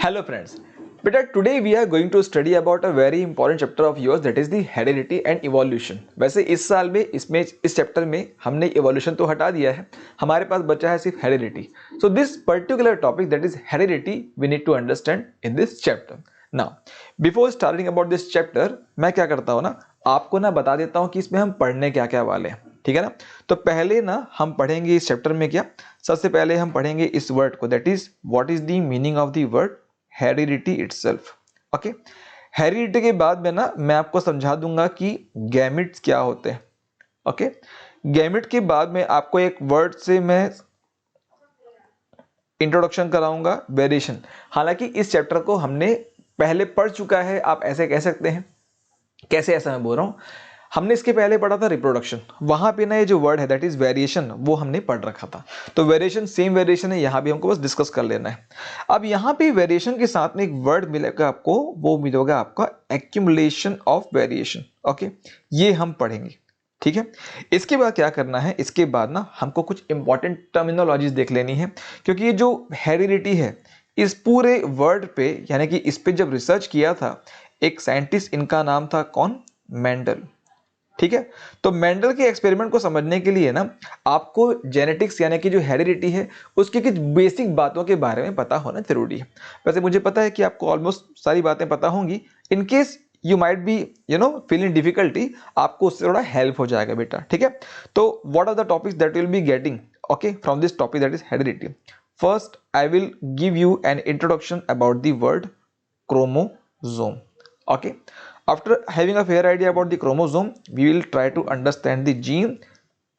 Hello friends, बेटा today we are going to study about a very important chapter of yours that is the heredity and evolution। वैसे इस साल में इस chapter में हमने evolution तो हटा दिया है, हमारे पास बचा है सिर्फ heredity। So this particular topic that is heredity we need to understand in this chapter। Now before starting about this chapter मैं क्या करता हूँ ना, आपको ना बता देता हूँ कि इसमें हम पढ़ने क्या क्या वाले हैं, ठीक है ना। तो पहले ना हम पढ़ेंगे इस चैप्टर में क्या, सबसे पहले हम पढ़ेंगे इस वर्ड को, that is what is the meaning of the word heredity itself. Okay, heredity के बाद में ना मैं आपको समझा दूंगा कि गैमिट्स क्या होते हैं। ओके, गैमिट के बाद में आपको एक वर्ड से मैं इंट्रोडक्शन कराऊंगा, वेरिएशन। हालांकि इस चैप्टर को हमने पहले पढ़ चुका है, आप ऐसे कह सकते हैं। कैसे ऐसा मैं बोल रहा हूं, हमने इसके पहले पढ़ा था रिप्रोडक्शन, वहां पे ना ये जो वर्ड है दैट इज वेरिएशन वो हमने पढ़ रखा था। तो वेरिएशन सेम वेरिएशन है, यहां भी हमको बस डिस्कस कर लेना है। अब यहां पे वेरिएशन के साथ में एक वर्ड मिलेगा आपको, वो मिलेगा आपका एक्यूमुलेशन ऑफ वेरिएशन। ओके, ये हम पढ़ेंगे, ठीक है। इसके बाद क्या करना है, इसके बाद ना हमको कुछ इंपॉर्टेंट टर्मिनोलॉजीज देख लेनी है, क्योंकि ये जो हेरिडिटी है इस पूरे वर्ड पे, यानी कि इस पे जब रिसर्च किया था एक साइंटिस्ट, इनका नाम था कौन, मेंडल, ठीक है। तो मेंडल के एक्सपेरिमेंट को समझने के लिए ना आपको जेनेटिक्स यानी कि जो हेरिडिटी है उसकी कुछ बेसिक बातों के बारे में पता होना जरूरी है। वैसे मुझे पता है कि आपको ऑलमोस्ट सारी बातें पता होंगी, in case you might be feeling difficulty, आपको उससे थोड़ा हेल्प हो जाएगा बेटा, ठीक है। तो what are the topics that will be getting okay from this topic that is heredity. First I will give you an introduction about the word chromosome. Okay, after having a fair idea about the chromosome we will try to understand the gene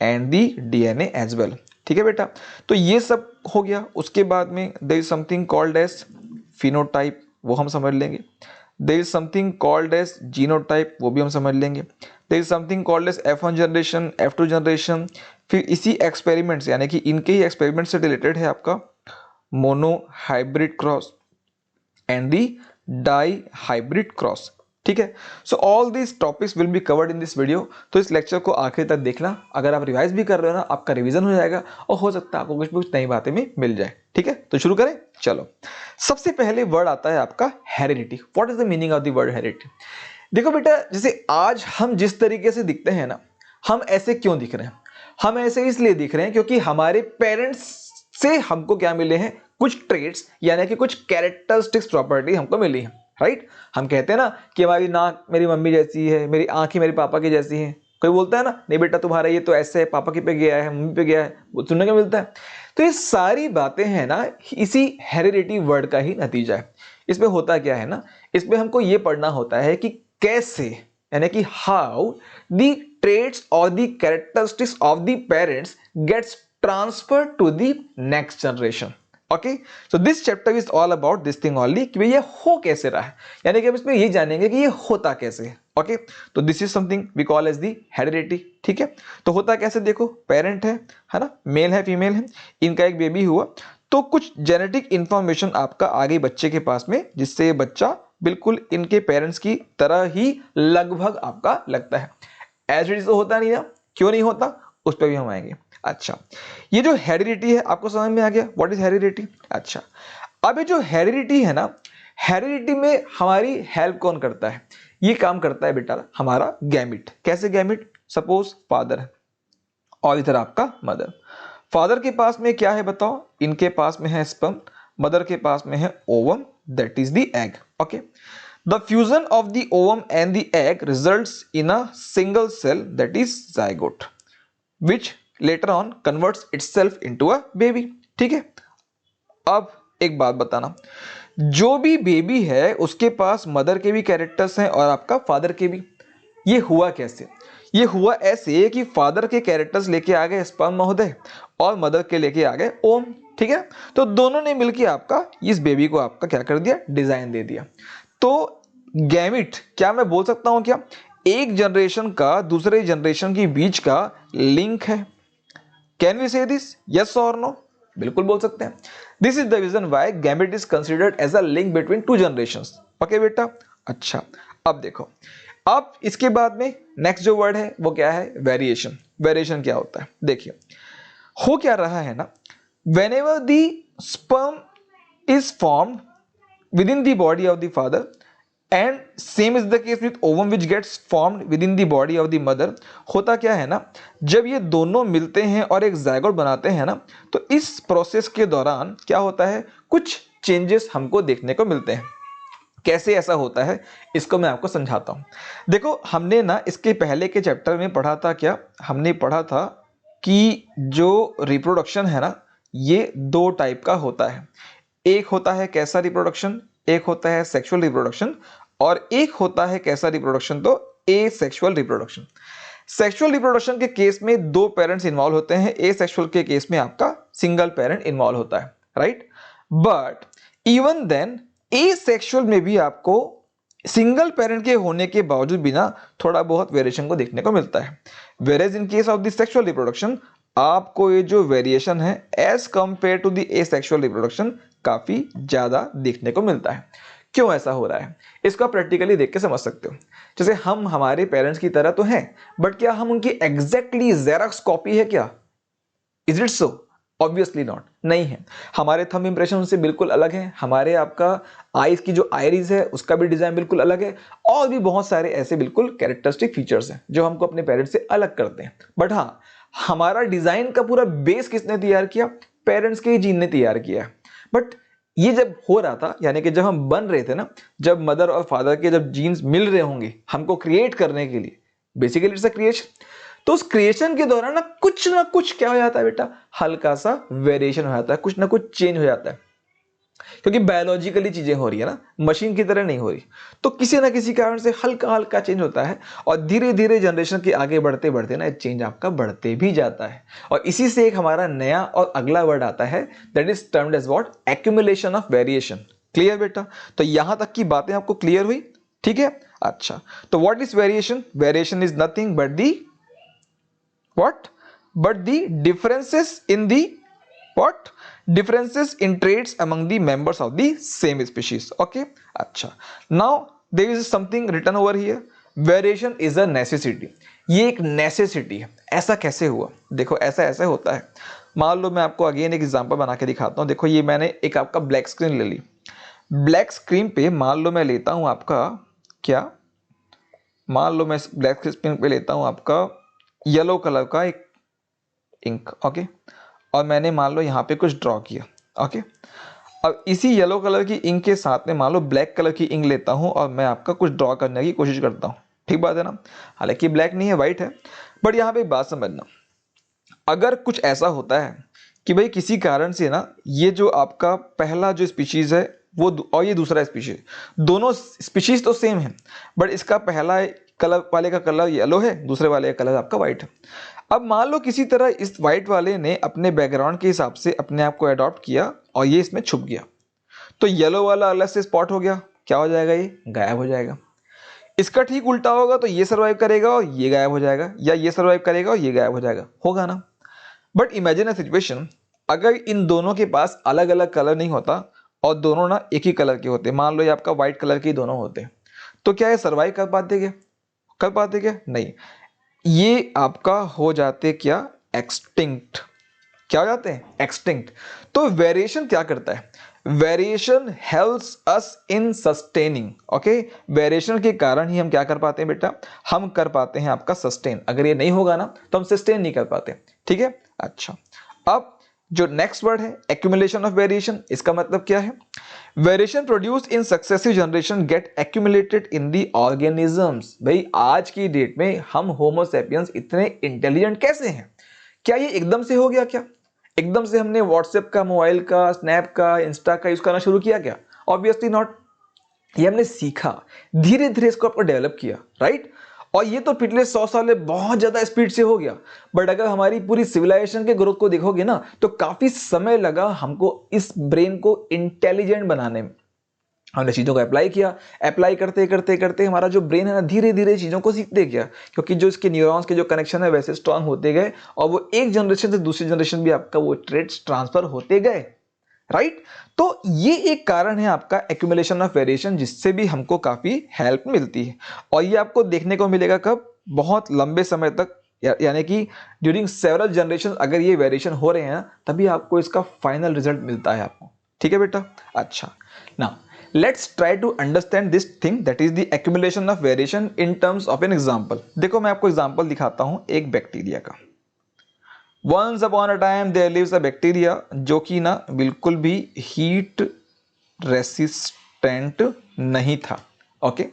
and the DNA as well, ठीक है बेटा। तो ये सब हो गया। उसके बाद में there is something called as phenotype, वो हम समझ लेंगे। there is something called as genotype, वो भी हम समझ लेंगे। there is something called as F1 generation, F2 generation. फिर इसी एक्सपेरिमेंट्स यानी कि इनके ही एक्सपेरिमेंट से रिलेटेड है आपका monohybrid cross and the dihybrid cross, ठीक है। So all this topics will be covered in this video. तो इस लेक्चर को आखिर तक देखना, अगर आप रिवाइज भी कर रहे हो ना आपका रिवीजन हो जाएगा और हो सकता है आपको कुछ नई बातें भी मिल जाए, ठीक है। तो शुरू करें, चलो। सबसे पहले वर्ड आता है आपका heredity. What is the meaning of the word heredity? देखो बेटा, जैसे आज हम जिस तरीके से दिखते हैं ना, हम ऐसे क्यों दिख रहे हैं? हम ऐसे इसलिए दिख रहे हैं क्योंकि हमारे पेरेंट्स से हमको क्या मिले हैं, कुछ ट्रेट्स यानी कि कुछ कैरेक्टरिस्टिक्स प्रॉपर्टी हमको मिली है, राइट। हम कहते हैं ना कि हमारी नाक मेरी मम्मी जैसी है, मेरी आंखें मेरे पापा की जैसी हैं। कोई बोलता है ना, नहीं बेटा तुम्हारा ये तो ऐसे है, पापा की पे गया है, मम्मी पे गया है, वो सुनने को मिलता है। तो ये सारी बातें हैं ना, इसी हेरिडिटी वर्ड का ही नतीजा है। इसमें होता क्या है ना, इसमें हमको ये पढ़ना होता है कि कैसे, यानी कि हाउ द ट्रेट्स और the characteristics of the parents gets transferred to the next generation. Okay, so this chapter is all about this thing only, कि ये हो कैसे रहा है, यानी कि हम इसमें ये जानेंगे कि ये होता कैसे है। ओके, तो this is something we call as the heredity, ठीक है। तो होता कैसे, देखो पेरेंट है ना, मेल है फीमेल है, इनका एक बेबी हुआ, तो कुछ जेनेटिक इंफॉर्मेशन आपका आगे बच्चे के पास में, जिससे ये बच्चा बिल्कुल इनके पेरेंट्स की तरह ही लगभग आपका लगता है। एज इट इज तो होता नहीं ना, क्यों नहीं होता उस पर भी हम आएंगे। अच्छा, ये जो हेरिडिटी है आपको समझ में आ गया, व्हाट इज हेरिडिटी। अच्छा, अब ये जो हेरिडिटी है ना, हेरिडिटी में हमारी हेल्प कौन करता है? ये काम करता है बेटा हमारा गैमिट। कैसे गैमिट? सपोज फादर है और इधर आपका मदर। फादर के पास में क्या है बताओ, इनके पास में है स्पर्म, मदर के पास में है ovum, that is the egg. Okay, the fusion of the ovum and the egg results in a single cell that is zygote, which later on converts itself into a baby, ठीक है। अब एक बात बताना, जो भी बेबी है उसके पास मदर के भी कैरेक्टर्स हैं और आपका फादर के भी। ये हुआ कैसे? ये हुआ ऐसे कि फादर के कैरेक्टर्स लेके आ गए स्पर्म महोदय और मदर के लेके आ गए ओम, ठीक है। तो दोनों ने मिलकर आपका इस बेबी को आपका क्या कर दिया, डिजाइन दे दिया। तो गैमिट क्या मैं बोल सकता हूं क्या, एक जनरेशन का दूसरे जनरेशन के बीच का लिंक है। Can we say this, yes और नो? बिल्कुल बोल सकते हैं। This is the reason why gamete is considered as a link between two generations. Okay बेटा, अच्छा अब देखो, अब इसके बाद में नेक्स्ट जो वर्ड है वो क्या है, वेरिएशन। वेरिएशन क्या होता है, देखिए हो क्या रहा है ना, whenever the sperm is formed within the body of the father and same is the case with ovum which gets formed within the body of the mother। होता क्या है ना, जब ये दोनों मिलते हैं और एक जायगोट बनाते हैं ना, तो इस प्रोसेस के दौरान क्या होता है, कुछ चेंजेस हमको देखने को मिलते हैं। कैसे ऐसा होता है इसको मैं आपको समझाता हूं। देखो हमने ना इसके पहले के चैप्टर में पढ़ा था, क्या हमने पढ़ा था कि जो रिप्रोडक्शन है ना, ये दो टाइप का होता है। एक होता है कैसा रिप्रोडक्शन, एक होता है सेक्सुअल रिप्रोडक्शन, और एक होता है कैसा रिप्रोडक्शन, तो ए सेक्सुअल रिप्रोडक्शन। सेक्सुअल रिप्रोडक्शन के केस में दो पेरेंट्स इन्वॉल्व होते हैं, ए सेक्सुअल के केस में आपका सिंगल पेरेंट इन्वॉल्व होता है, right. But even then asexual में भी आपको सिंगल पेरेंट के होने के बावजूद भी ना थोड़ा बहुत वेरिएशन को देखने को मिलता है। Whereas in case of the sexual reproduction आपको ये जो वेरिएशन है as compared to the asexual reproduction काफी ज्यादा देखने को मिलता है। क्यों ऐसा हो रहा है इसको आप प्रैक्टिकली देख के समझ सकते हो। जैसे हम हमारे पेरेंट्स की तरह तो हैं, बट क्या हम उनकी एग्जैक्टली जेरॉक्स कॉपी है क्या? Is it so? Obviously not, नहीं है। हमारे थंब इंप्रेशन उनसे बिल्कुल अलग है, हमारे आपका आईज की जो आयरिस है उसका भी डिजाइन बिल्कुल अलग है, और भी बहुत सारे ऐसे बिल्कुल कैरेक्टरिस्टिक फीचर्स हैं जो हमको अपने पेरेंट्स से अलग करते हैं। बट हाँ, हमारा डिजाइन का पूरा बेस किसने तैयार किया? पेरेंट्स के ही जीन ने तैयार किया है। बट ये जब हो रहा था, यानी कि जब हम बन रहे थे ना, जब मदर और फादर के जब जीन्स मिल रहे होंगे हमको क्रिएट करने के लिए, बेसिकली इट्स अ क्रिएशन, तो उस क्रिएशन के दौरान ना कुछ क्या हो जाता है बेटा, हल्का सा वेरिएशन हो जाता है, कुछ ना कुछ चेंज हो जाता है, क्योंकि बायोलॉजिकली चीजें हो रही है ना, मशीन की तरह नहीं हो रही। तो किसी ना किसी कारण से हल्का हल्का चेंज होता है, और धीरे धीरे जनरेशन के आगे बढ़ते बढ़ते ना चेंज आपका बढ़ते भी जाता है। और इसी से एक हमारा नया और अगला वर्ड आता है, that is termed as what? Accumulation of variation. Clear बेटा? तो यहां तक की बातें आपको क्लियर हुई? ठीक है, अच्छा। तो what is variation? Variation is nothing but the what? But the differences in the what? Differences in traits among the members of the same species. Okay, अच्छा। Now there is something written over here. Variation is a necessity. ये एक necessity है। ऐसा कैसे हुआ? देखो ऐसा ऐसे होता है। मान लो मैं आपको अगेन एक एग्जांपल बना के दिखाता हूँ। देखो ये मैंने एक आपका ब्लैक स्क्रीन ले ली। ब्लैक स्क्रीन पे मान लो मैं लेता हूँ आपका क्या, मान लो मैं ब्लैक स्क्रीन पे लेता हूँ आपका येलो कलर का एक इंक, ओके, और मैंने मान लो यहाँ पे कुछ ड्रॉ किया, ओके। अब इसी येलो कलर की इंक के साथ में मान लो ब्लैक कलर की इंक लेता हूँ और मैं आपका कुछ ड्रॉ करने की कोशिश करता हूँ, ठीक बात है ना। हालांकि ब्लैक नहीं है, वाइट है, बट यहाँ पे एक बात समझना, अगर कुछ ऐसा होता है कि भाई किसी कारण से ना ये जो आपका पहला जो स्पीशीज है वो और ये दूसरा स्पीशीज, दोनों स्पीशीज तो सेम है, बट इसका पहला कलर वाले का कलर येलो है, दूसरे वाले का कलर आपका व्हाइट है। अब मान लो किसी तरह इस व्हाइट वाले ने अपने बैकग्राउंड के हिसाब से अपने आप को अडॉप्ट किया और ये इसमें छुप गया, तो येलो वाला अलग से स्पॉट हो गया, क्या हो जाएगा? ये गायब हो जाएगा। इसका ठीक उल्टा होगा तो ये सर्वाइव करेगा और ये गायब हो जाएगा, या ये सर्वाइव करेगा और ये गायब हो जाएगा, होगा ना। बट इमेजिन अ सिचुएशन, अगर इन दोनों के पास अलग अलग कलर नहीं होता और दोनों ना एक ही कलर के होते, मान लो ये आपका व्हाइट कलर के दोनों होते, तो क्या ये सर्वाइव कर पाते क्या? कर पाते क्या? नहीं, ये आपका हो जाते क्या? एक्सटिंक्ट। क्या हो जाते हैं? एक्सटिंक्ट। तो वेरिएशन क्या करता है? वेरिएशन हेल्प्स अस इन सस्टेनिंग, ओके। वेरिएशन के कारण ही हम क्या कर पाते हैं बेटा? हम कर पाते हैं आपका सस्टेन। अगर ये नहीं होगा ना तो हम सस्टेन नहीं कर पाते, ठीक है, अच्छा। अब जो नेक्स्ट वर्ड है एक्यूमुलेशन ऑफ वेरिएशन, इसका मतलब क्या है? Variation produce in successive generation get accumulated in the organisms. भाई आज की डेट में हम होमो सैपियंस इतने इंटेलिजेंट कैसे हैं? क्या ये एकदम से हो गया? क्या एकदम से हमने व्हाट्सएप का, मोबाइल का, स्नैप का, इंस्टा का यूज करना शुरू किया क्या? Obviously not. ये हमने सीखा, धीरे धीरे इसको आपको डेवलप किया, राइट। और ये तो पिछले 100 साल में बहुत ज्यादा स्पीड से हो गया, बट अगर हमारी पूरी सिविलाइजेशन के ग्रोथ को देखोगे ना तो काफी समय लगा हमको इस ब्रेन को इंटेलिजेंट बनाने में। हमने चीजों को अप्लाई किया, अप्लाई करते करते करते हमारा जो ब्रेन है ना धीरे धीरे चीजों को सीखते गया, क्योंकि जो इसके न्यूरॉन्स के जो कनेक्शन है वैसे स्ट्रांग होते गए, और वो एक जनरेशन से दूसरी जनरेशन भी आपका वो ट्रेड्स ट्रांसफर होते गए, राइट। तो ये एक कारण है आपका एक्यूमुलेशन ऑफ वेरिएशन, जिससे भी हमको काफी हेल्प मिलती है। और ये आपको देखने को मिलेगा कब? बहुत लंबे समय तक, यानी कि ड्यूरिंग सेवरल जनरेशन अगर ये वेरिएशन हो रहे हैं तभी आपको इसका फाइनल रिजल्ट मिलता है आपको, ठीक है बेटा, अच्छा। ना let's try to understand this thing that is the accumulation of variation in terms of an example. देखो मैं आपको एग्जांपल दिखाता हूं एक बैक्टीरिया का। Once upon a time there lives a bacteria जो कि ना बिल्कुल भी हीट रेसिस्टेंट नहीं था। ओके,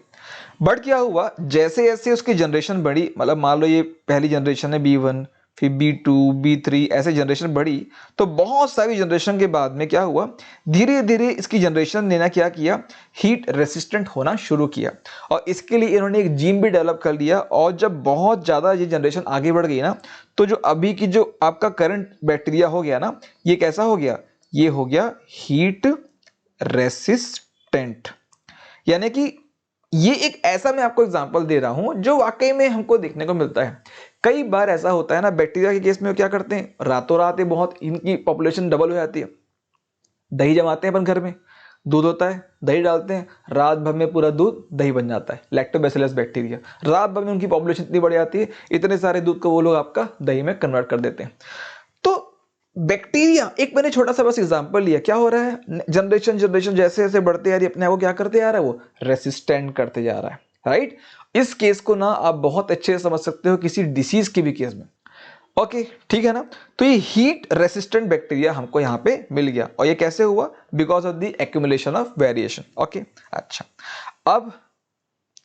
बट क्या हुआ, जैसे जैसे उसकी जनरेशन बढ़ी, मतलब मान लो ये पहली जनरेशन है B1, फिर B2, B3, ऐसे जनरेशन बढ़ी, तो बहुत सारी जनरेशन के बाद में क्या हुआ, धीरे धीरे इसकी जनरेशन ने ना क्या किया, हीट रेसिस्टेंट होना शुरू किया। और इसके लिए इन्होंने एक जीन भी डेवलप कर लिया। और जब बहुत ज़्यादा ये जनरेशन आगे बढ़ गई ना, तो जो अभी की जो आपका करंट बैक्टीरिया हो गया ना, ये कैसा हो गया, ये हो गया हीट रेसिस्टेंट। यानी कि ये एक ऐसा मैं आपको एग्जांपल दे रहा हूं जो वाकई में हमको देखने को मिलता है। कई बार ऐसा होता है ना, बैक्टीरिया के केस में वो क्या करते हैं, रातों रात ही बहुत इनकी पॉपुलेशन डबल हो जाती है। दही जमाते हैं अपन घर में, दूध होता है, दही डालते हैं, रात भर में पूरा दूध दही बन जाता है, लैक्टोबैसिलस बैक्टीरिया। रात भर में उनकी पॉपुलेशन इतनी बढ़ जाती है, इतने सारे दूध को वो लोग आपका दही में कन्वर्ट कर देते हैं। तो बैक्टीरिया एक मैंने छोटा सा बस एग्जांपल लिया, क्या हो रहा है, जनरेशन जनरेशन जैसे जैसे बढ़ते आ रही है, अपने आप को क्या करते जा रहा है, वो रेसिस्टेंट करते जा रहा है, राइट। इस केस को ना आप बहुत अच्छे से समझ सकते हो किसी डिसीज के भी केस में। ओके, ठीक है ना। तो ये हीट रेसिस्टेंट बैक्टीरिया हमको यहाँ पे मिल गया, और ये कैसे हुआ, because of the accumulation of variation. Okay, अच्छा, अब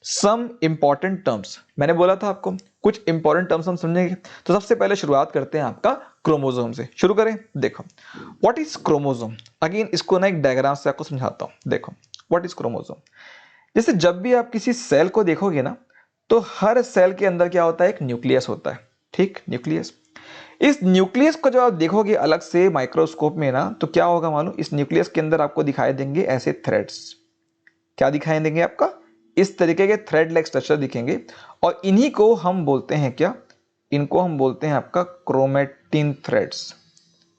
सम इंपॉर्टेंट टर्म्स, मैंने बोला था आपको कुछ इंपॉर्टेंट टर्म्स हम समझेंगे। तो सबसे पहले शुरुआत करते हैं आपका क्रोमोसोम से। शुरू करें, देखो व्हाट इज क्रोमोसोम। अगेन इसको ना एक डायग्राम से आपको समझाता हूं। देखो व्हाट इज क्रोमोसोम, जैसे जब भी आप किसी सेल को देखोगे ना, तो हर सेल के अंदर क्या होता है, एक न्यूक्लियस होता है, ठीक, न्यूक्लियस। इस न्यूक्लियस को जब आप देखोगे अलग से माइक्रोस्कोप में ना, तो क्या होगा मालूम, इस न्यूक्लियस के अंदर आपको दिखाई देंगे ऐसे थ्रेड्स। क्या दिखाई देंगे, आपका इस तरीके के थ्रेड लाइक स्ट्रक्चर दिखेंगे, और इन्हीं को हम बोलते हैं क्या, इनको हम बोलते हैं आपका क्रोमेटिन थ्रेड्स।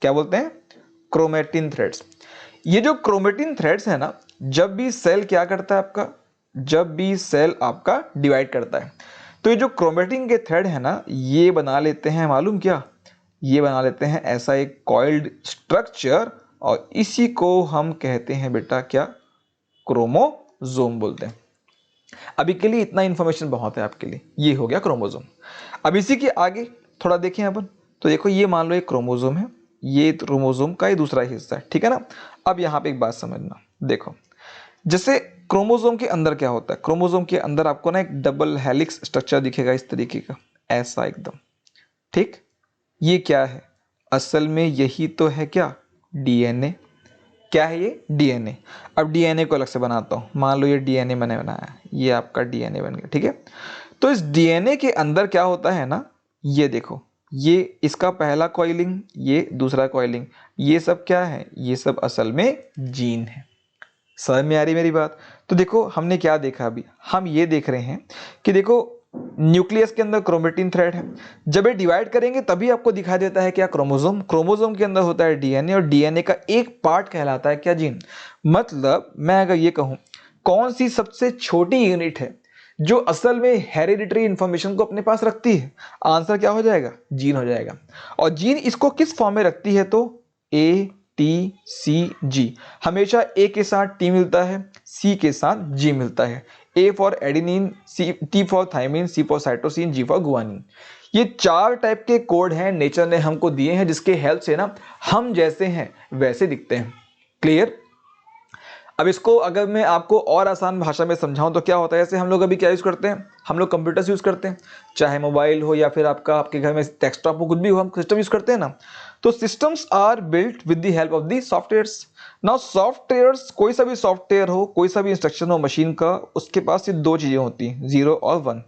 क्या बोलते हैं, क्रोमेटिन थ्रेड्स। ये जो क्रोमेटिन थ्रेड्स है ना, जब भी सेल क्या करता है आपका, जब भी सेल आपका डिवाइड करता है, तो ये जो क्रोमेटिन के थ्रेड है ना, ये बना लेते हैं मालूम क्या, ये बना लेते हैं ऐसा एक कॉइल्ड स्ट्रक्चर, और इसी को हम कहते हैं बेटा क्या, क्रोमोसोम बोलते हैं। अभी के लिए इतना इंफॉर्मेशन बहुत है आपके लिए, ये हो गया क्रोमोसोम। अब इसी के आगे थोड़ा देखें अपन, तो देखो ये मान लो एक क्रोमोसोम है, ये क्रोमोसोम का ये दूसरा हिस्सा है, ठीक है ना। अब यहाँ पे एक बात समझना, देखो जैसे क्रोमोसोम के अंदर क्या होता है, क्रोमोसोम के अंदर आपको ना एक डबल हेलिक्स स्ट्रक्चर दिखेगा इस तरीके का, ऐसा एकदम, ठीक। ये क्या है, असल में यही तो है क्या, डीएनए। क्या है ये, डीएनए। अब डीएनए को अलग से बनाता हूं, मान लो ये डीएनए मैंने बनाया, ये आपका डीएनए बन गया, ठीक है। तो इस डीएनए के अंदर क्या होता है ना, ये देखो, ये इसका पहला कॉइलिंग, ये दूसरा कॉइलिंग, ये सब क्या है, ये सब असल में जीन है। समझ में आ रही मेरी बात। तो देखो हमने क्या देखा, अभी हम ये देख रहे हैं कि देखो न्यूक्लियस के अंदर क्रोमेटिन थ्रेड है, जब ये डिवाइड करेंगे तभी आपको दिखाई देता है क्या, क्रोमोसोम। क्रोमोसोम के अंदर होता है डीएनए, और डीएनए का एक पार्ट कहलाता है क्या, जीन। मतलब मैं अगर ये कहूं कौन सी सबसे छोटी यूनिट है जो असल में हेरिडिटरी इंफॉर्मेशन को अपने पास रखती है, आंसर क्या हो जाएगा, जीन हो जाएगा। और जीन इसको किस फॉर्म में रखती है, तो ए टी सी जी, हमेशा ए के साथ टी मिलता है, सी के साथ जी मिलता है। A for adenine, T for thymine, C for cytosine, G for guanine. ये 4 टाइप के कोड हैं नेचर ने हमको दिए हैं, जिसके हेल्प से ना हम जैसे हैं वैसे दिखते हैं। क्लियर। अब इसको अगर मैं आपको और आसान भाषा में समझाऊं तो क्या होता है, जैसे हम लोग अभी क्या यूज़ करते हैं, हम लोग कंप्यूटर्स यूज़ करते हैं, चाहे मोबाइल हो या फिर आपके घर में डेस्कटॉप हो, कुछ भी हो, हम सिस्टम यूज़ करते हैं ना। तो systems are built with the help of the softwares. Now softwares, कोई सा भी सॉफ्टवेयर हो, कोई सा भी इंस्ट्रक्शन हो मशीन का, उसके पास सिर्फ 2 चीज़ें होती हैं, 0 और 1।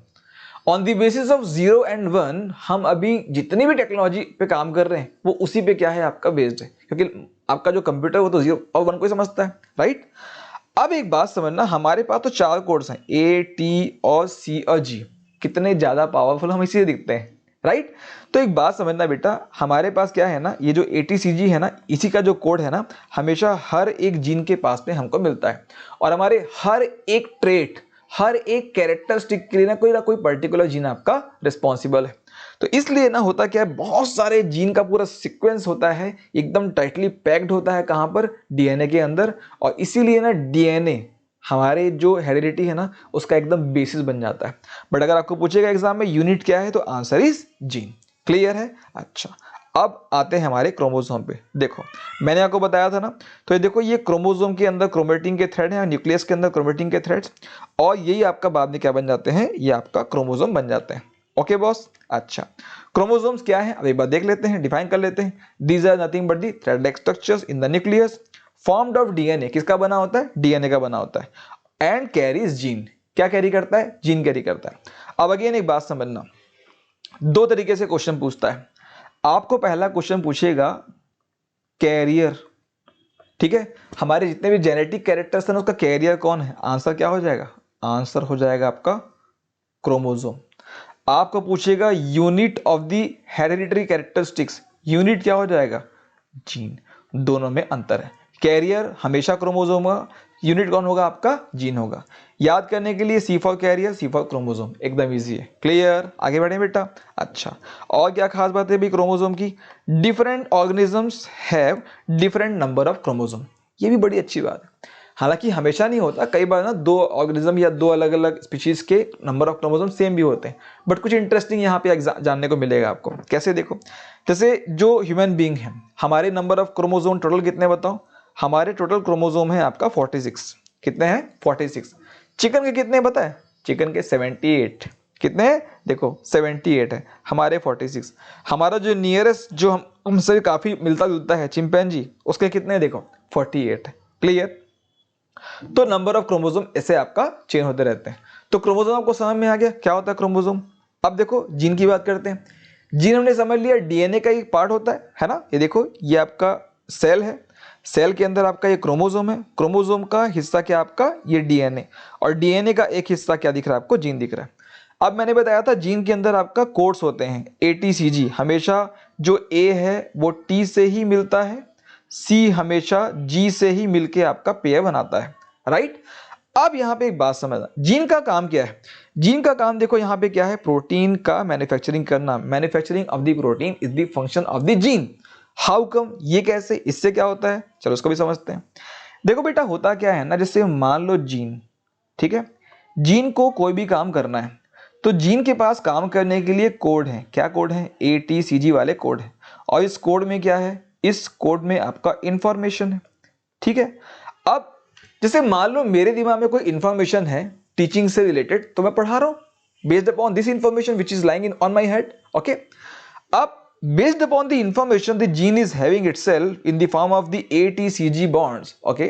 On the basis of 0 and 1 हम अभी जितनी भी टेक्नोलॉजी पे काम कर रहे हैं वो उसी पे क्या है, आपका बेस्ड है, क्योंकि आपका जो कंप्यूटर वो तो 0 और 1 को ही समझता है, राइट। अब एक बात समझना, हमारे पास तो 4 कोड्स हैं, ए टी और सी और जी। कितने ज्यादा पावरफुल हम इसीलिए दिखते हैं, राइट। तो एक बात समझना बेटा, हमारे पास क्या है ना, ये जो ATCG है ना, इसी का जो कोड है ना, हमेशा हर एक जीन के पास में हमको मिलता है। और हमारे हर एक ट्रेट, हर एक कैरेक्टरिस्टिक के लिए ना कोई पर्टिकुलर जीन आपका रिस्पॉन्सिबल है। तो इसलिए ना होता क्या है, बहुत सारे जीन का पूरा सीक्वेंस होता है, एकदम टाइटली पैक्ड होता है, कहां पर, डीएनए के अंदर। और इसीलिए ना डीएनए हमारे जो हेरिडिटी है ना उसका एकदम बेसिस बन जाता है। बट अगर आपको पूछेगा एग्जाम में यूनिट क्या है तो आंसर इज जीन। क्लियर है? अच्छा, अब आते हैं हमारे क्रोमोसोम पे। देखो मैंने आपको बताया था ना, तो ये देखो ये क्रोमोसोम के अंदर क्रोमेटिन के थ्रेड हैं, न्यूक्लियस के अंदर क्रोमेटिन के थ्रेड्स, और यही आपका बाद में क्या बन जाते हैं, ये आपका क्रोमोसोम बन जाते हैं। Okay boss? अच्छा, क्रोमोसोम्स क्या है अब एक बार देख लेते हैं, डिफाइन कर लेते हैं। These are nothing but the thread like structures in the nucleus formed of DNA. किसका बना होता है? डीएनए का बना होता है। And carries gene. क्या कैरी करता है? जीन कैरी करता है। अब अगेन एक बात समझना, दो तरीके से क्वेश्चन पूछता है। आपको पहला क्वेश्चन पूछेगा कैरियर, ठीक है, हमारे जितने भी जेनेटिक कैरेक्टर्स हैं उसका कैरियर कौन है? आंसर क्या हो जाएगा? आंसर हो जाएगा आपका क्रोमोसोम। आपको पूछेगा unit of the hereditary characteristics, unit क्या हो जाएगा? जीन। दोनों में अंतर है, कैरियर हमेशा क्रोमोसोम होगा, यूनिट कौन होगा? आपका जीन होगा। याद करने के लिए C for carrier, C for chromosome, एकदम इजी है। क्लियर? आगे बढ़े बेटा। अच्छा, और क्या खास बात है भी क्रोमोसोम की? Different organisms have different number of chromosome. ये भी बड़ी अच्छी बात है। हालांकि हमेशा नहीं होता, कई बार ना दो ऑर्गेनिज्म या दो अलग अलग स्पीशीज के नंबर ऑफ क्रोमोसोम सेम भी होते हैं, बट कुछ इंटरेस्टिंग यहाँ पे जानने को मिलेगा आपको। कैसे? देखो, जैसे जो ह्यूमन बीइंग है, हमारे नंबर ऑफ क्रोमोसोम टोटल कितने बताओ? हमारे टोटल क्रोमोसोम है आपका 46। कितने हैं? 46। चिकन के कितने पता है? चिकन के 78। कितने हैं? देखो 78 है, हमारे 46। हमारा जो नियरेस्ट जो हमसे काफी मिलता जुलता है चिंपैंजी, उसके कितने? देखो 48 है। क्लियर? तो नंबर ऑफ क्रोमोसोम ऐसे आपका चेंज होते रहते हैं। तो क्रोमोसोम आपको समझ में आ गया क्या होता है क्रोमोसोम। अब देखो जीन की बात करते हैं। जीन हमने समझ लिया डीएनए का एक पार्ट होता है ना। ये देखो ये आपका सेल है, सेल के अंदर आपका ये क्रोमोसोम है, क्रोमोसोम का हिस्सा क्या आपका? ये डीएनए, और डीएनए का एक हिस्सा क्या दिख रहा है आपको? जीन दिख रहा है। अब मैंने बताया था जीन के अंदर आपका कोड्स होते हैं ATCG, हमेशा जो A है वो T से ही मिलता है, C हमेशा G से ही मिलके आपका पेयर बनाता है, राइट। अब यहां पे एक बात समझना, जीन का काम क्या है? जीन का काम देखो यहां पे क्या है? प्रोटीन का मैन्युफैक्चरिंग करना। Manufacturing of the protein is the function of the gene. How come? ये कैसे? इससे क्या होता है, चलो उसको भी समझते हैं। देखो बेटा होता क्या है ना, जैसे मान लो जीन, ठीक है, जीन को कोई भी काम करना है तो जीन के पास काम करने के लिए कोड है। क्या कोड है? ATCG वाले कोड है। और इस कोड में क्या है? इस कोड में आपका इंफॉर्मेशन है, ठीक है। अब जैसे मान लो मेरे दिमाग में कोई इंफॉर्मेशन है टीचिंग से रिलेटेड, तो मैं पढ़ा रहा हूं based upon this information which is lying in on my head. Okay, अब based upon the information the gene is having itself in the form of the ATCG bonds, okay,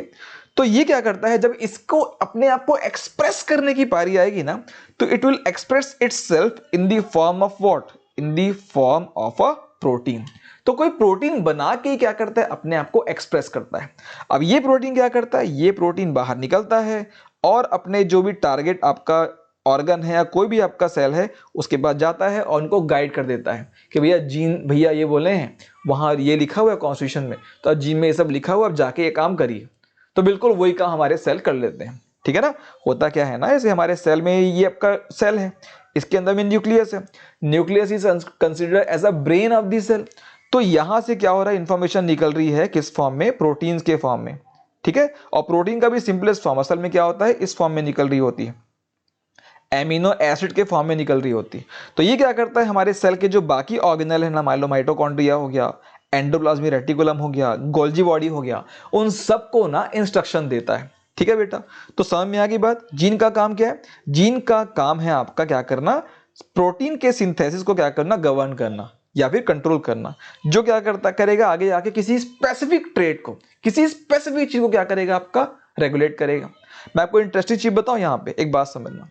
तो ये क्या करता है, जब इसको अपने आप को एक्सप्रेस करने की पारी आएगी ना, तो it will express itself in the form of what? In the form of a protein. तो कोई प्रोटीन बना के क्या करता है? अपने आप को एक्सप्रेस करता है। अब ये प्रोटीन क्या करता है? ये प्रोटीन बाहर निकलता है और अपने जो भी टारगेट आपका ऑर्गन है या कोई भी आपका सेल है उसके पास जाता है और उनको गाइड कर देता है कि भैया जीन, भैया ये बोले हैं, वहां ये लिखा हुआ है कॉन्स्टिट्यूशन में, तो अब जीन में ये सब लिखा हुआ, अब जाके ये काम करिए। तो बिल्कुल वही काम हमारे सेल कर लेते हैं, ठीक है ना। होता क्या है ना, जैसे हमारे सेल में ये आपका सेल है, इसके अंदर में न्यूक्लियस है, nucleus is considered as a brain of the cell. तो यहां से क्या हो रहा है? इंफॉर्मेशन निकल रही है किस फॉर्म में? प्रोटीन्स के फॉर्म में, ठीक है। और प्रोटीन का भी सिंपलेस्ट फॉर्म असल में क्या होता है? इस फॉर्म में निकल रही होती है, एमिनो एसिड के फॉर्म में निकल रही होती है। तो ये क्या करता है? हमारे सेल के जो बाकी ऑर्गेनल है ना, मान लो माइटोकॉन्ड्रिया हो गया, एंडोप्लाज्मिक रेटिकुलम हो गया, गोल्जी बॉडी हो गया, उन सबको ना इंस्ट्रक्शन देता है, ठीक है बेटा। तो समझ में आ गई बात। जीन का काम क्या है? जीन का काम है आपका क्या करना? प्रोटीन के सिंथेसिस को क्या करना? गवर्न करना या फिर कंट्रोल करना। जो क्या करता करेगा आगे आके किसी स्पेसिफिक ट्रेट को, किसी स्पेसिफिक चीज को क्या करेगा? आपका रेगुलेट करेगा। मैं आपको इंटरेस्टिंग चीज बताऊं, यहां पे एक बात समझना।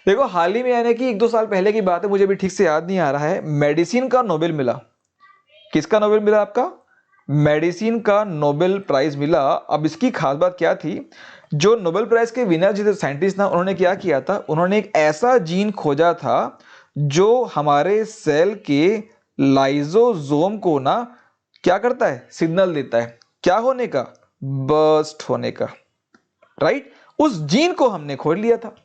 देखो हाल ही में यानी कि 1-2 साल पहले की बात है, मुझे भी ठीक से याद नहीं आ रहा है, मेडिसिन का नोबेल मिला। किसका नोबेल मिला? आपका मेडिसिन का नोबेल प्राइज मिला। अब इसकी खास बात क्या थी? जो नोबेल प्राइज के विनर जो साइंटिस्ट था, उन्होंने क्या किया था? उन्होंने एक ऐसा जीन खोजा था जो हमारे सेल के लाइजोसोम को ना क्या करता है? सिग्नल देता है। क्या होने का? बर्स्ट होने का, राइट। उस जीन को हमने खोज लिया था।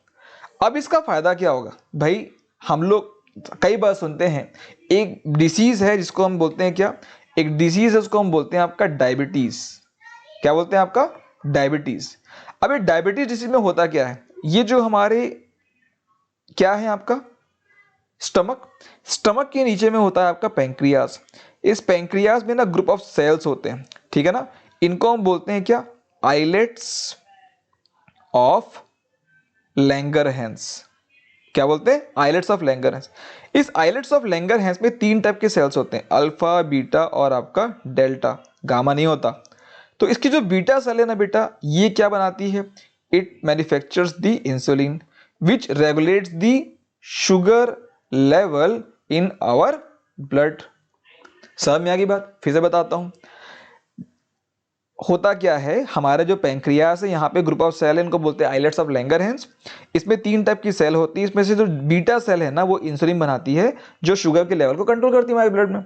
अब इसका फायदा क्या होगा भाई? हम लोग कई बार सुनते हैं एक डिसीज है जिसको हम बोलते हैं क्या? एक डिसीज है उसको हम बोलते हैं आपका डायबिटीज। क्या बोलते हैं? आपका डायबिटीज। अब ये डायबिटीज डिसीज में होता क्या है, ये जो हमारे क्या है आपका स्टमक, स्टमक के नीचे में होता है आपका पैंक्रियाज। इस पैंक्रियाज में ना ग्रुप ऑफ सेल्स होते हैं, ठीक है ना, इनको हम बोलते हैं क्या, आइलेट्स ऑफ लैंगरहैंस। क्या बोलते हैं, आइलेट्स ऑफ लैंगरहैंस। इस आइलेट्स ऑफ लैंगरहैंस में 3 टाइप के सेल्स होते हैं, अल्फा, बीटा और आपका डेल्टा, गामा नहीं होता। तो इसकी जो बीटा सेल है ना बेटा, ये क्या बनाती है, it manufactures the insulin which regulates the sugar level in our blood. समझ में आ गई बात, फिर से बताता हूं। होता क्या है, हमारे जो पैंक्रियास है, यहाँ पे ग्रुप ऑफ सेल है, इनको बोलते हैं आइलेट्स ऑफ लैंगरहैंस। इसमें 3 टाइप की सेल होती है, इसमें से जो बीटा सेल है ना, वो इंसुलिन बनाती है जो शुगर के लेवल को कंट्रोल करती है हमारे ब्लड में।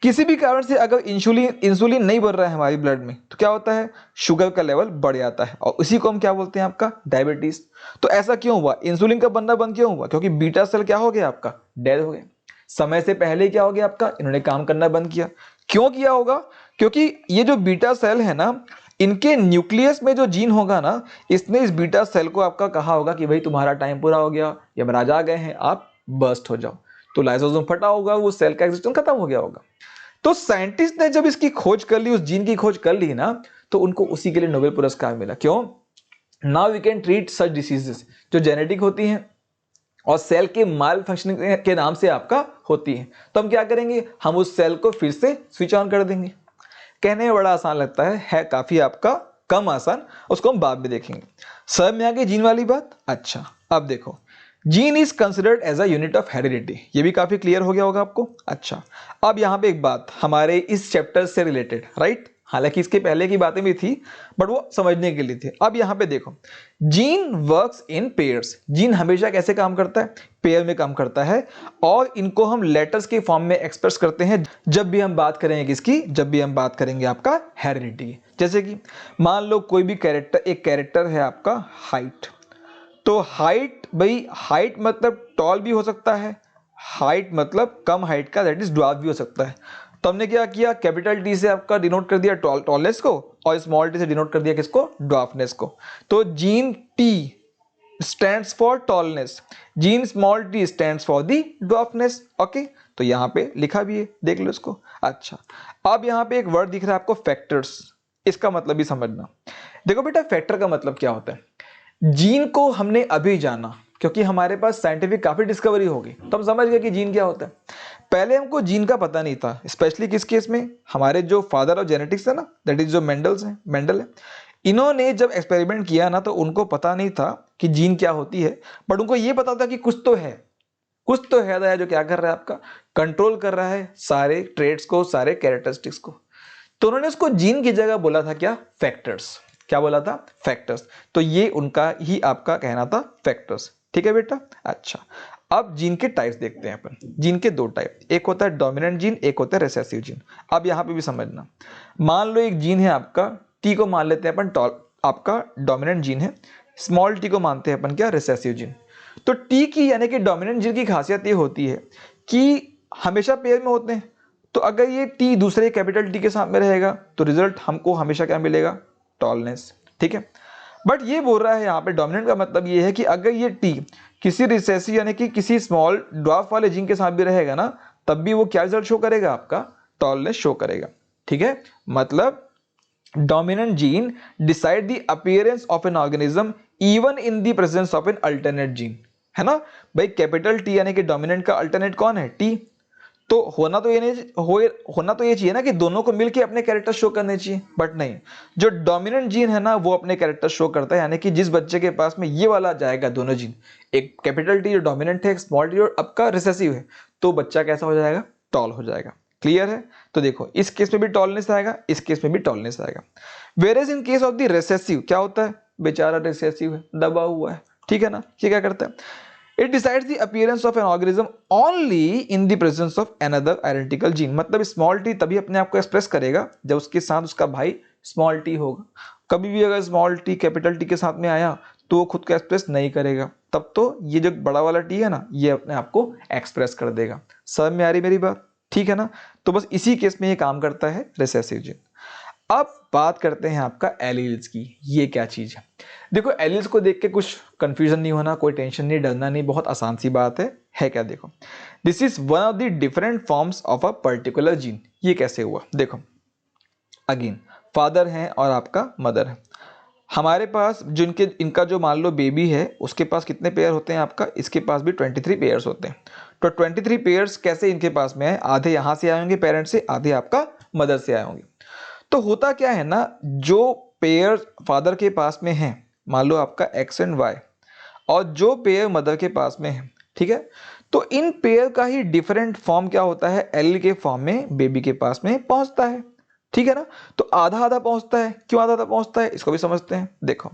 किसी भी कारण से अगर इंसुलिन नहीं बढ़ रहा है हमारी ब्लड में, तो क्या होता है, शुगर का लेवल बढ़ जाता है, और उसी को हम क्या बोलते हैं, आपका डायबिटीज। तो ऐसा क्यों हुआ, इंसुलिन का बनना बंद क्यों हुआ, क्योंकि बीटा सेल क्या हो गया, आपका डेड हो गया। समय से पहले क्या हो गया आपका, इन्होंने काम करना बंद किया। क्यों किया होगा, क्योंकि ये जो बीटा सेल है ना, इनके न्यूक्लियस में जो जीन होगा ना, इसने इस बीटा सेल को आपका कहा होगा कि भाई तुम्हारा टाइम पूरा हो गया, यमराज आ गए हैं, आप बर्स्ट हो जाओ। तो लाइसोसोम फटा होगा, वो सेल का एक्जिस्टेंस खत्म हो गया होगा। तो साइंटिस्ट ने जब इसकी खोज कर ली, उस जीन की खोज कर ली ना, तो उनको उसी के लिए नोबेल पुरस्कार मिला। क्यों, now we can treat such diseases जो जेनेटिक होती हैं और सेल के माल फंक्शनिंग के नाम से आपका होती है। तो हम क्या करेंगे, हम उस सेल को फिर से स्विच ऑन कर देंगे। कहने में बड़ा आसान लगता है काफी आपका कम आसान, उसको हम बाद में देखेंगे। समझ में आ गई जीन वाली बात। अच्छा, अब देखो, gene is considered as a unit of heredity, ये भी काफी क्लियर हो गया होगा आपको। अच्छा, अब यहां पे एक बात हमारे इस चैप्टर से रिलेटेड, राइट, हालांकि इसके पहले की बातें भी थी बट वो समझने के लिए थी। अब यहां पे देखो, gene works in pairs, gene हमेशा कैसे काम करता है, पेयर में काम करता है, और इनको हम लेटर्स के फॉर्म में एक्सप्रेस करते हैं जब भी हम बात करेंगे किसकी, जब भी हम बात करेंगे आपका हेरिडिटी की। जैसे कि मान लो कोई भी कैरेक्टर, एक कैरेक्टर है आपका हाइट, तो हाइट, भाई हाइट मतलब टॉल भी हो सकता है, हाइट मतलब कम हाइट का, दैट इज ड्वार्फ भी हो सकता है। तो हमने क्या किया, कैपिटल टी से आपका डिनोट कर दिया टॉलनेस को, और स्मॉल टी से डिनोट कर दिया किसको, ड्वार्फनेस को। तो gene T stands for tallness, gene small T stands for the dwarfness. Okay, तो यहां पे लिखा भी है, देख लो इसको। अच्छा, अब यहां पे एक वर्ड दिख रहा है आपको, फैक्टर्स, इसका मतलब भी समझना। देखो बेटा, फैक्टर का मतलब क्या होता है, जीन को हमने अभी जाना क्योंकि हमारे पास साइंटिफिक काफी डिस्कवरी होगी, तो हम समझ गए कि जीन क्या होता है। पहले हमको जीन का पता नहीं था, स्पेशली किस केस में, हमारे जो फादर ऑफ जेनेटिक्स है ना, दैट इज जो मेंडल है, इन्होंने जब एक्सपेरिमेंट किया ना, तो उनको पता नहीं था कि जीन क्या होती है, बट उनको ये पता था कि कुछ तो है, कुछ तो है जो क्या कर रहा है, आपका कंट्रोल कर रहा है सारे ट्रेड्स को, सारे कैरेक्टरिस्टिक्स को। तो उन्होंने उसको जीन की जगह बोला था क्या, फैक्टर्स। क्या बोला था, फैक्टर्स। तो ये उनका ही आपका कहना था, फैक्टर्स। ठीक है बेटा। अच्छा, अब जीन के टाइप्स देखते हैं अपन। जीन के 2 टाइप, एक होता है डोमिनेंट जीन, एक होता है रिसेसिव जीन। अब यहां पे भी समझना, मान लो एक जीन है आपका, टी को मान लेते हैं अपन आपका डोमिनेंट जीन है, स्मॉल टी को मानते हैं अपन क्या, रिसेसिव जीन। तो टी की यानी कि डोमिनेंट जीन की खासियत ये होती है कि हमेशा पेयर में होते हैं। तो अगर ये टी दूसरे कैपिटल टी के साथ में रहेगा तो रिजल्ट हमको हमेशा क्या मिलेगा, टॉलनेस। ठीक है, बट ये बोल रहा है यहाँ पे डोमिनेंट का मतलब ये है कि अगर ये टी किसी रिसेसिव यानी कि किसी स्मॉल ड्वार्फ वाले जीन के साथ भी रहेगा ना, तब भी वो क्या रिजल्ट शो करेगा, आपका टॉलनेस शो करेगा। ठीक है, मतलब dominant gene decide the appearance of an organism even in the presence of an alternate gene, है ना भाई। कैपिटल टी यानी कि डोमिनेंट का अल्टरनेट कौन है, टी। तो होना तो ये नहीं होना तो ये चाहिए ना कि दोनों को मिलके अपने कैरेक्टर शो करने चाहिए, बट नहीं, जो डोमिनेंट जीन है ना वो अपने कैरेक्टर शो करता है, यानी कि जिस बच्चे के पास में ये वाला जाएगा दोनों जीन, एक कैपिटल टी जो डोमिनेंट है, एक स्मॉल टी और आपका रिसेसिव है, तो बच्चा कैसा हो जाएगा, टॉल हो जाएगा। क्लियर है। तो देखो, इस केस में भी टॉलनेस आएगा, इस केस में भी टॉलनेस आएगा। Whereas in case of the recessive क्या होता है, बेचारा रिसेसिव है, दबा हुआ है, ठीक है ना। ये क्या करता है, it decides the appearance of an organism only in the presence of another identical gene। मतलब स्मॉल टी तभी अपने आप को एक्सप्रेस करेगा जब उसके साथ उसका भाई स्मॉल टी होगा। कभी भी अगर स्मॉल टी कैपिटल टी के साथ में आया तो वो खुद को एक्सप्रेस नहीं करेगा, तब तो ये जो बड़ा वाला टी है ना, ये अपने आप को एक्सप्रेस कर देगा। समझ में आ रही मेरी बात, ठीक है ना। तो बस इसी केस में ये काम करता है रिसेसिव जीन। अब बात करते हैं आपका एलील्स की। ये क्या चीज है? देखो, एलील्स को देख के कुछ कंफ्यूजन नहीं होना, कोई टेंशन नहीं, डरना नहीं, बहुत आसान सी बात है क्या? देखो, this is one of the different forms of a particular gene. ये कैसे हुआ? देखो, अगेन फादर है और आपका मदर है। हमारे पास जिनके इनका जो मान लो बेबी है, उसके पास कितने पेयर होते हैं आपका? इसके पास भी 23 पेयर्स होते हैं। तो 23 पेयर्स कैसे इनके पास में है? आधे यहाँ से आए होंगे पेरेंट से, आधे आपका मदर से आए होंगे। तो होता क्या है ना, जो पेयर फादर के पास में है, मान लो आपका एक्स एंड वाई, और जो पेयर मदर के पास में है, ठीक है, तो इन पेयर का ही डिफरेंट फॉर्म क्या होता है? एल के फॉर्म में बेबी के पास में पहुंचता है, ठीक है ना। तो आधा आधा पहुंचता है। क्यों आधा आधा पहुंचता है, इसको भी समझते हैं। देखो,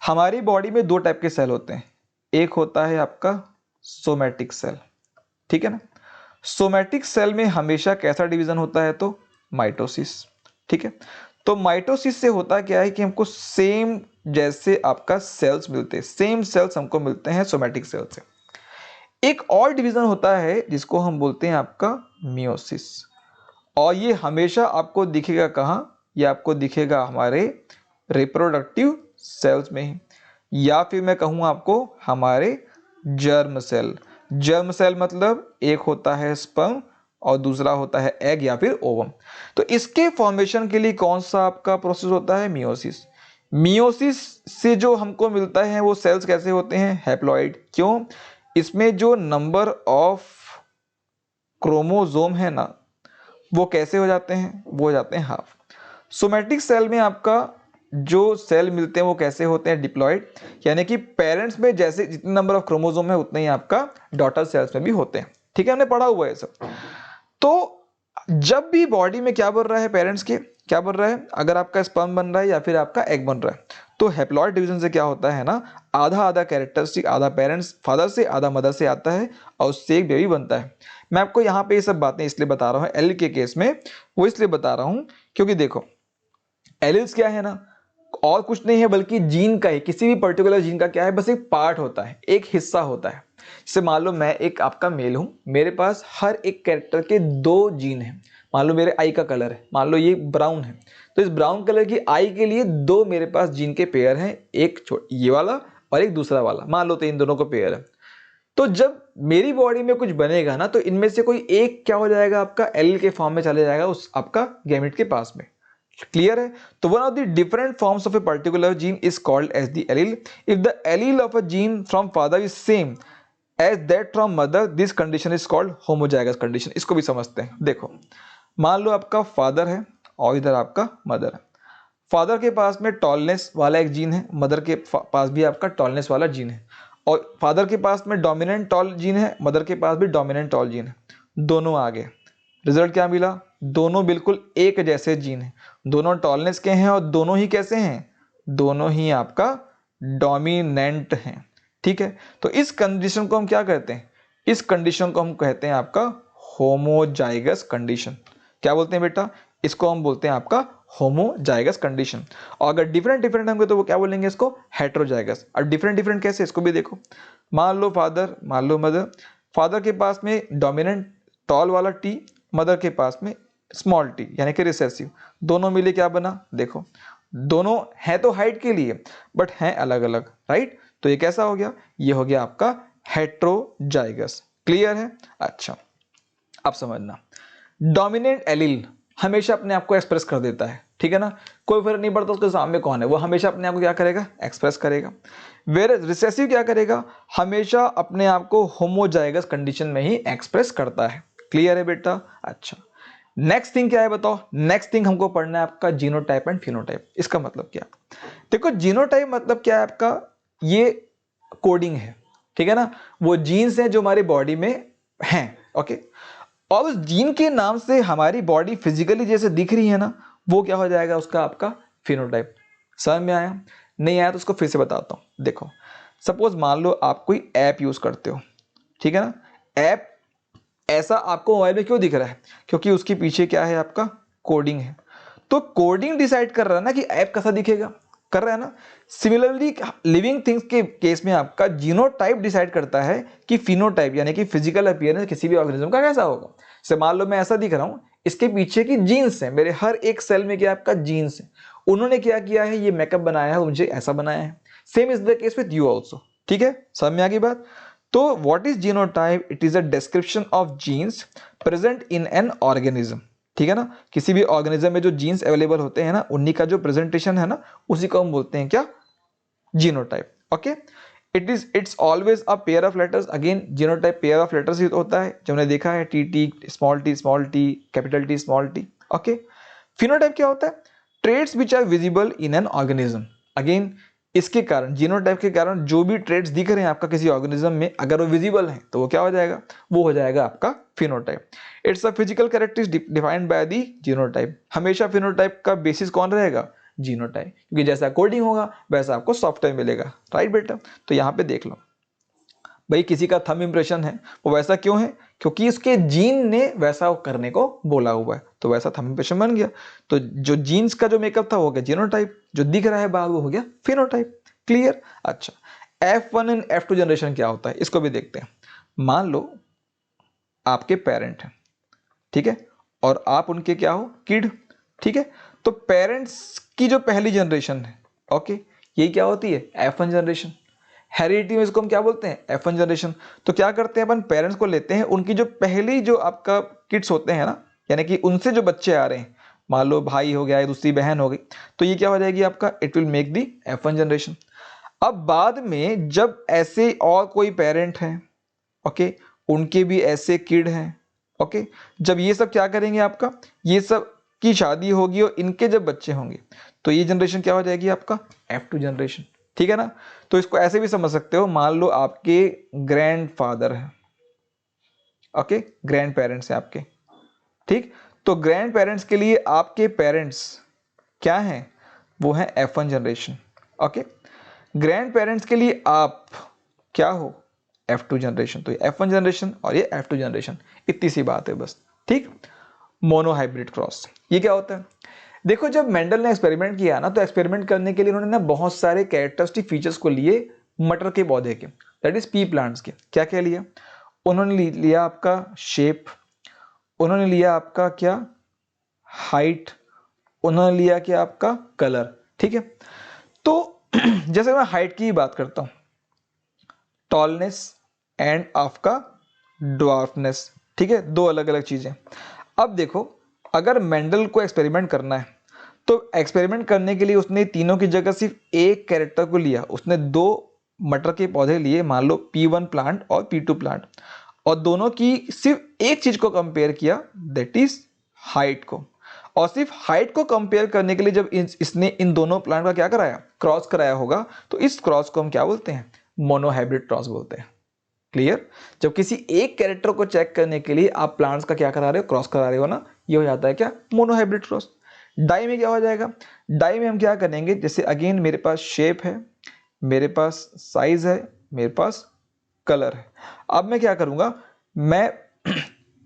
हमारी बॉडी में दो टाइप के सेल होते हैं। एक होता है आपका सोमैटिक सेल, ठीक है ना। सोमैटिक सेल में हमेशा कैसा डिवीजन होता है? तो माइटोसिस, ठीक है। तो माइटोसिस से होता क्या है कि हमको सेम जैसे आपका सेल्स मिलते हैं, सेम सेल्स हमको मिलते हैं सोमैटिक सेल से। एक और डिवीजन होता है जिसको हम बोलते हैं आपका मियोसिस, और ये हमेशा आपको दिखेगा कहाँ? ये आपको दिखेगा हमारे रिप्रोडक्टिव सेल्स में ही, या फिर मैं कहूँ आपको हमारे जर्म सेल। जर्म सेल मतलब एक होता है स्पर्म और दूसरा होता है एग या फिर ओवम। तो इसके फॉर्मेशन के लिए कौन सा आपका प्रोसेस होता है? मियोसिस। मियोसिस से जो हमको मिलता है वो सेल्स कैसे होते हैं? हैप्लॉइड। क्यों? इसमें जो नंबर ऑफ क्रोमोसोम है ना, वो कैसे हो जाते हैं? वो हो जाते हैं हाफ। सोमैटिक सेल में आपका जो सेल मिलते हैं वो कैसे होते हैं? डिप्लॉइड, यानी कि पेरेंट्स में जैसे जितने नंबर ऑफ क्रोमोसोम है उतने ही आपका डॉटर सेल्स में भी होते हैं, ठीक है, हमने पढ़ा हुआ है सब। तो जब भी बॉडी में क्या बन रहा है पेरेंट्स के, क्या बन रहा है? अगर आपका स्पर्म बन रहा है या फिर आपका एग बन रहा है, तो हैप्लॉइड डिवीजन से क्या होता है ना, आधा आधा कैरेक्टरिस्टिक, आधा पेरेंट्स फादर से आधा मदर से आता है और उससे एक बेबी बनता है। मैं आपको यहाँ पे ये सब बातें इसलिए बता रहा हूँ एल के केस में, वो इसलिए बता रहा हूँ क्योंकि देखो, एलिल्स क्या है ना, और कुछ नहीं है बल्कि जीन का ही, किसी भी पर्टिकुलर जीन का क्या है, बस एक पार्ट होता है, एक हिस्सा होता है। जैसे मान लो मैं एक आपका मेल हूं, मेरे पास हर एक कैरेक्टर के दो जीन हैं। मान लो मेरे आई का कलर है, मान लो ये ब्राउन है, तो इस ब्राउन कलर की आई के लिए दो मेरे पास जीन के पेयर हैं, एक ये वाला और एक दूसरा वाला, मान लो तो इन दोनों को पेयर है। तो जब मेरी बॉडी में कुछ बनेगा ना, तो इनमें से कोई एक क्या हो जाएगा? आपका एल के फॉर्म में चले जाएगा उस आपका गैमेट के पास में। क्लियर है? तो one of the different forms of a particular gene is called as the allele. If the allele of a gene from father is same as that from mother, this condition is called homozygous condition. इसको भी समझते हैं। देखो, मान लो आपका father है और इधर आपका मदर है। फादर के पास में टॉलनेस वाला एक जीन है, मदर के पास भी आपका टॉलनेस वाला जीन है, और फादर के पास में डोमिनेंट टॉल जीन है, मदर के पास भी डोमिनेंट टॉल जीन है। दोनों आगे, रिजल्ट क्या मिला? दोनों बिल्कुल एक जैसे जीन हैं, दोनों टॉलनेस के हैं और दोनों ही कैसे हैं? दोनों ही आपका डोमिनेंट हैं, ठीक है। तो इस कंडीशन को हम क्या कहते हैं? इस कंडीशन को हम कहते हैं आपका होमोजाइगस कंडीशन। क्या बोलते हैं बेटा? इसको हम बोलते हैं आपका होमोजाइगस कंडीशन। और अगर डिफरेंट डिफरेंट होंगे तो वो क्या बोलेंगे? इसको हेट्रोजाइगस। और डिफरेंट डिफरेंट कैसे, इसको भी देखो। मान लो फादर, मान लो मदर, फादर के पास में डोमिनेंट टॉल वाला टी, मदर के पास में स्मॉल टी यानी कि रिसेसिव, दोनों मिले क्या बना? देखो, दोनों हैं तो हाइट के लिए बट हैं अलग अलग, राइट। तो ये कैसा हो गया? ये हो गया आपका हेट्रोजाइगस। क्लियर है? अच्छा, अब समझना, डोमिनेंट एलील हमेशा अपने आप को एक्सप्रेस कर देता है, ठीक है ना, कोई फर्क नहीं पड़ता उसके सामने कौन है, वो हमेशा अपने आप को क्या करेगा? एक्सप्रेस करेगा। वेयर रिसेसिव क्या करेगा? हमेशा अपने आप को होमोजाइगस कंडीशन में ही एक्सप्रेस करता है। क्लियर है बेटा? अच्छा, नेक्स्ट थिंग क्या है बताओ? नेक्स्ट थिंग हमको पढ़ना है आपका जीनोटाइप एंड फिनोटाइप। इसका मतलब क्या? देखो, जीनोटाइप मतलब क्या है आपका? ये कोडिंग है, ठीक है ना, वो जीन्स हैं जो हमारी बॉडी में हैं, ओके। और उस जीन के नाम से हमारी बॉडी फिजिकली जैसे दिख रही है ना, वो क्या हो जाएगा? उसका आपका फिनोटाइप। समझ में आया? नहीं आया तो उसको फिर से बताता हूं। देखो, सपोज मान लो आप कोई ऐप यूज करते हो, ठीक है ना। ऐप ऐसा आपको मोबाइल में क्यों दिख रहा है? क्योंकि उसके पीछे क्या है? आपका कोडिंग है। तो कोडिंग डिसाइड कर रहा है ना कि ऐप कैसा दिखेगा, कर रहा है ना। सिमिलरली लिविंग थिंग्स के केस में आपका जीनोटाइप डिसाइड करता है कि फिनोटाइप यानी कि फिजिकल अपीयरेंस किसी भी ऑर्गेनिज्म का कैसा होगा। से मान लो मैं ऐसा दिख रहा हूं, इसके पीछे की जीन्स है, मेरे हर एक सेल में क्या आपका जीन्स है, उन्होंने क्या किया है, ये मेकअप बनाया है, मुझे ऐसा बनाया है। Same is the case with you also. ठीक है, समझ में आ गई बात। तो what is genotype? It is a description of genes present in an organism. ठीक है ना, किसी भी ऑर्गेनिज्म में जो जीन्स अवेलेबल होते हैं ना, उन्हीं का जो प्रेजेंटेशन है ना, उसी को हम बोलते हैं क्या, genotype. Okay, it's always a pair of letters. Again genotype pair of letters ही होता है, जो हमने देखा है, T T small T capital T small T. Okay, phenotype क्या होता है? Traits which are visible in an organism. Again इसके कारण, जीनोटाइप के कारण जो भी ट्रेड्स दिख रहे हैं आपका किसी ऑर्गेनिज्म में, अगर वो विजिबल है तो वो क्या हो जाएगा, वो हो जाएगा आपका phenotype. It's a physical characteristic defined by the genotype. हमेशा फिनोटाइप का बेसिस कौन रहेगा, जीनोटाइप, क्योंकि जैसा कोडिंग होगा वैसा आपको सॉफ्टवेयर मिलेगा। राइट बेटा, तो यहाँ पे देख लो भाई, किसी का थंब इंप्रेशन है, वो वैसा क्यों है, क्योंकि उसके जीन ने वैसा करने को बोला हुआ है, तो वैसा थंब इंप्रेशन बन गया। तो जो जीन्स का जो मेकअप था वो हो गया जीनोटाइप, जो दिख रहा है बाहर वो हो गया फिनोटाइप। क्लियर? अच्छा, F1 एंड F2 जनरेशन क्या होता है, इसको भी देखते हैं। मान लो आपके पेरेंट हैं, ठीक है, और आप उनके क्या हो, किड। ठीक है, तो पेरेंट्स की जो पहली जनरेशन है, ओके, ये क्या होती है, F1 जनरेशन। हेरिडिटी में इसको हम क्या बोलते हैं, F1 जनरेशन। तो क्या करते हैं अपन, पेरेंट्स को लेते हैं, उनकी जो पहली जो आपका किड्स होते हैं ना, यानी कि उनसे जो बच्चे आ रहे हैं, मान लो भाई हो गया, दूसरी बहन हो गई, तो ये क्या हो जाएगी आपका, it will make the F1 generation. अब बाद में जब ऐसे और कोई पेरेंट हैं, ओके, उनके भी ऐसे किड हैं, ओके, जब ये सब क्या करेंगे आपका, ये सब की शादी होगी और इनके जब बच्चे होंगे, तो ये जनरेशन क्या हो जाएगी आपका, F2 जनरेशन। ठीक है ना, तो इसको ऐसे भी समझ सकते हो, मान लो आपके ग्रैंडफादर हैं, ओके, ग्रैंड पेरेंट्स हैं आपके, ठीक, तो ग्रैंड पेरेंट्स के लिए आपके पेरेंट्स क्या हैं, वो हैं F1 generation. Okay, grand parents के लिए आप क्या हो, F2 जनरेशन। तो ये F1 जनरेशन और ये F2 जनरेशन, इतनी सी बात है बस। ठीक, मोनोहाइब्रिड क्रॉस ये क्या होता है? देखो, जब मेंडल ने एक्सपेरिमेंट किया ना, तो एक्सपेरिमेंट करने के लिए उन्होंने ना बहुत सारे कैरेक्टरिस्टिक फीचर्स को लिए मटर के पौधे के, दैट इज पी प्लांट्स के। क्या क्या लिया उन्होंने? लिया आपका शेप, उन्होंने लिया आपका क्या, हाइट, उन्होंने लिया क्या आपका कलर। ठीक है, तो जैसे मैं हाइट की ही बात करता हूं, टॉलनेस एंड आपका ड्वार्फनेस। ठीक है, दो अलग अलग चीजें। अब देखो, अगर मेंडल को एक्सपेरिमेंट करना है, तो एक्सपेरिमेंट करने के लिए उसने तीनों की जगह सिर्फ एक कैरेक्टर को लिया, उसने दो मटर के पौधे लिए, मान लो P1 प्लांट और P2 प्लांट, और दोनों की सिर्फ एक चीज को कंपेयर किया, दैट इज हाइट को। और सिर्फ हाइट को कंपेयर करने के लिए जब इसने इन दोनों प्लांट का क्या कराया, क्रॉस कराया होगा, तो इस क्रॉस को हम क्या बोलते हैं, मोनोहाइब्रिड क्रॉस बोलते हैं। क्लियर? जब किसी एक कैरेक्टर को चेक करने के लिए आप प्लांट्स का क्या करा रहे हो, क्रॉस करा रहे हो ना, ये हो जाता है क्या, मोनोहाइब्रिड क्रॉस। डाई में क्या हो जाएगा, डाई में हम क्या करेंगे, जैसे अगेन मेरे पास शेप है, मेरे पास साइज है, मेरे पास कलर है। अब मैं क्या करूंगा, मैं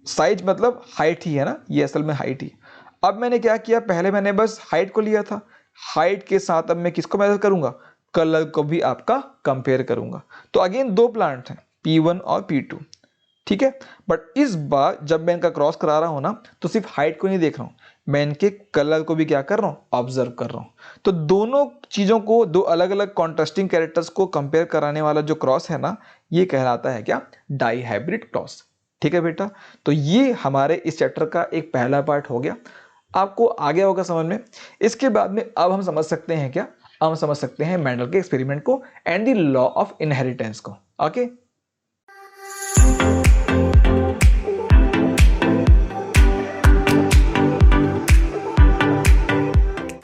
साइज मतलब हाइट ही है ना, ये असल में हाइट ही। अब मैंने क्या किया, पहले मैंने बस हाइट को लिया था, हाइट के साथ अब मैं किसको मेजर करूंगा, कलर को भी आपका कंपेयर करूंगा। तो अगेन दो प्लांट हैं, P1 और P2। ठीक है, बट इस बार जब मैं इनका क्रॉस करा रहा हूं ना, तो सिर्फ हाइट को नहीं देख रहा हूं, मैं इनके कलर को भी क्या कर रहा हूं, ऑब्जर्व कर रहा हूं। तो दोनों चीजों को, दो अलग अलग कॉन्ट्रास्टिंग कैरेक्टर्स को कंपेयर कराने वाला जो क्रॉस है ना, ये कहलाता है क्या, डाई हाइब्रिड क्रॉस। ठीक है बेटा, तो ये हमारे इस चैप्टर का एक पहला पार्ट हो गया, आपको आ गया होगा समझ में। इसके बाद में अब हम समझ सकते हैं क्या, हम समझ सकते हैं मेंडल के एक्सपेरिमेंट को and the law of inheritance को। ओके